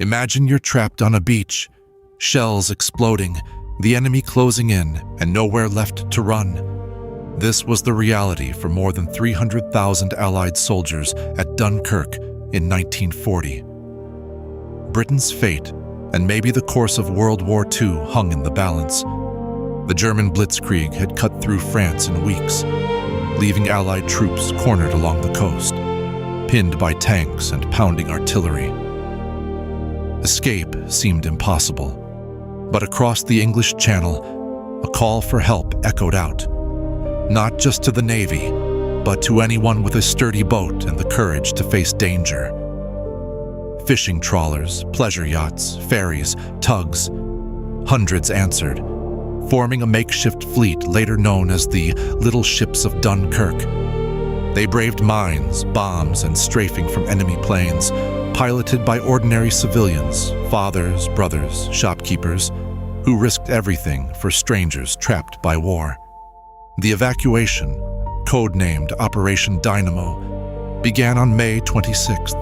Imagine you're trapped on a beach, shells exploding, the enemy closing in, and nowhere left to run. This was the reality for more than 300,000 Allied soldiers at Dunkirk in 1940. Britain's fate, and maybe the course of World War II, hung in the balance. The German Blitzkrieg had cut through France in weeks, leaving Allied troops cornered along the coast, pinned by tanks and pounding artillery. Escape seemed impossible, but across the English Channel, a call for help echoed out, not just to the Navy, but to anyone with a sturdy boat and the courage to face danger. Fishing trawlers, pleasure yachts, ferries, tugs, hundreds answered, forming a makeshift fleet later known as the Little Ships of Dunkirk. They braved mines, bombs, and strafing from enemy planes, piloted by ordinary civilians, fathers, brothers, shopkeepers, who risked everything for strangers trapped by war. The evacuation, codenamed Operation Dynamo, began on May 26th.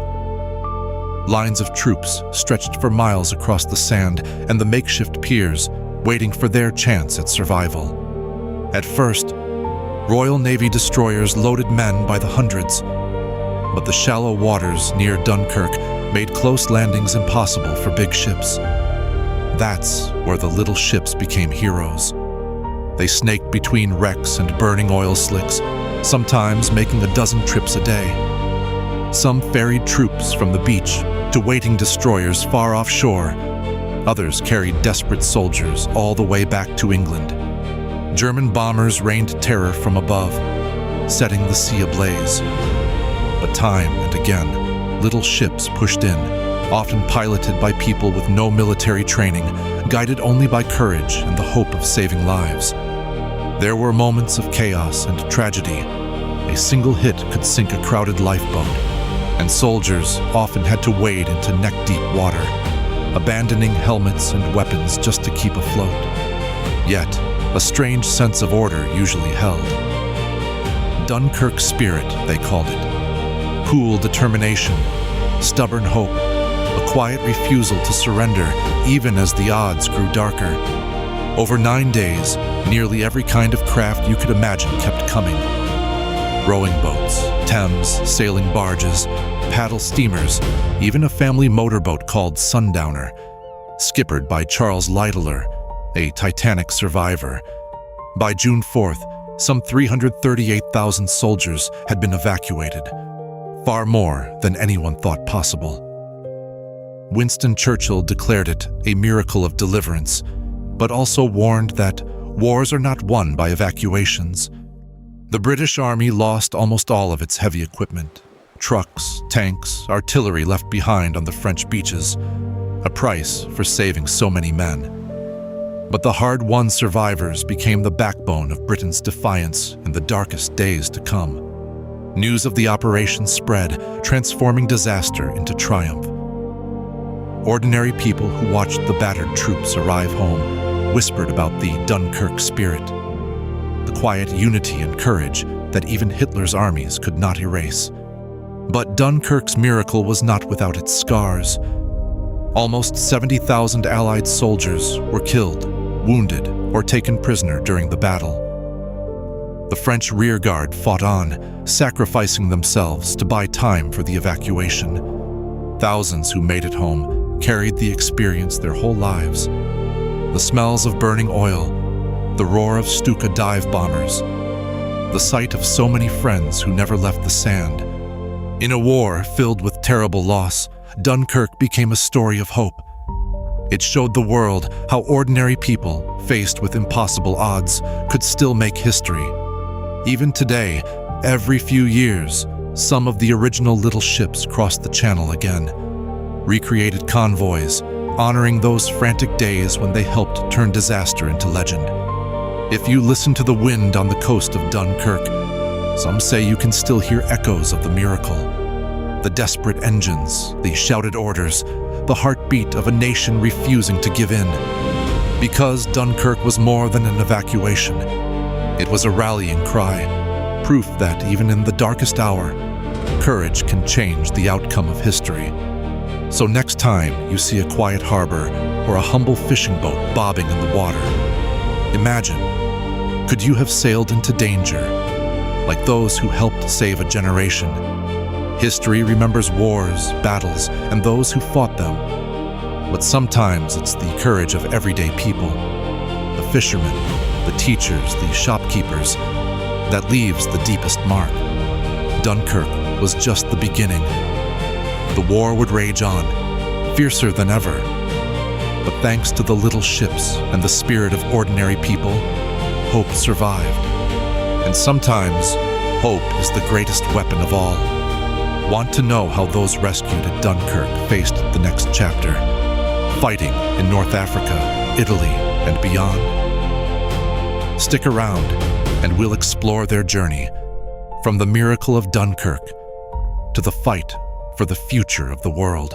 Lines of troops stretched for miles across the sand and the makeshift piers, waiting for their chance at survival. At first, Royal Navy destroyers loaded men by the hundreds, but the shallow waters near Dunkirk made close landings impossible for big ships. That's where the little ships became heroes. They snaked between wrecks and burning oil slicks, sometimes making a dozen trips a day. Some ferried troops from the beach to waiting destroyers far offshore. Others carried desperate soldiers all the way back to England. German bombers rained terror from above, setting the sea ablaze. But time and again, little ships pushed in, often piloted by people with no military training, guided only by courage and the hope of saving lives. There were moments of chaos and tragedy. A single hit could sink a crowded lifeboat, and soldiers often had to wade into neck-deep water, abandoning helmets and weapons just to keep afloat. Yet, a strange sense of order usually held. Dunkirk Spirit, they called it. Cool determination, stubborn hope, a quiet refusal to surrender even as the odds grew darker. Over 9 days, nearly every kind of craft you could imagine kept coming. Rowing boats, Thames, sailing barges, paddle steamers, even a family motorboat called Sundowner, skippered by Charles Lightoller, a Titanic survivor. By June 4th, some 338,000 soldiers had been evacuated, far more than anyone thought possible. Winston Churchill declared it a miracle of deliverance, but also warned that wars are not won by evacuations. The British Army lost almost all of its heavy equipment, trucks, tanks, artillery left behind on the French beaches, a price for saving so many men. But the hard-won survivors became the backbone of Britain's defiance in the darkest days to come. News of the operation spread, transforming disaster into triumph. Ordinary people who watched the battered troops arrive home whispered about the Dunkirk Spirit, the quiet unity and courage that even Hitler's armies could not erase. But Dunkirk's miracle was not without its scars. Almost 70,000 Allied soldiers were killed, wounded, or taken prisoner during the battle. The French rearguard fought on, sacrificing themselves to buy time for the evacuation. Thousands who made it home carried the experience their whole lives. The smells of burning oil, the roar of Stuka dive bombers, the sight of so many friends who never left the sand. In a war filled with terrible loss, Dunkirk became a story of hope. It showed the world how ordinary people, faced with impossible odds, could still make history. Even today, every few years, some of the original little ships crossed the channel again, recreated convoys, honoring those frantic days when they helped turn disaster into legend. If you listen to the wind on the coast of Dunkirk, some say you can still hear echoes of the miracle. The desperate engines, the shouted orders, the heartbeat of a nation refusing to give in. Because Dunkirk was more than an evacuation, it was a rallying cry, proof that even in the darkest hour, courage can change the outcome of history. So next time you see a quiet harbor or a humble fishing boat bobbing in the water, imagine, could you have sailed into danger like those who helped save a generation? History remembers wars, battles, and those who fought them. But sometimes it's the courage of everyday people, the fishermen, the teachers, the shopkeepers, that leaves the deepest mark. Dunkirk was just the beginning. The war would rage on, fiercer than ever. But thanks to the little ships and the spirit of ordinary people, hope survived. And sometimes, hope is the greatest weapon of all. Want to know how those rescued at Dunkirk faced the next chapter, fighting in North Africa, Italy, and beyond? Stick around, and we'll explore their journey, from the miracle of Dunkirk to the fight for the future of the world.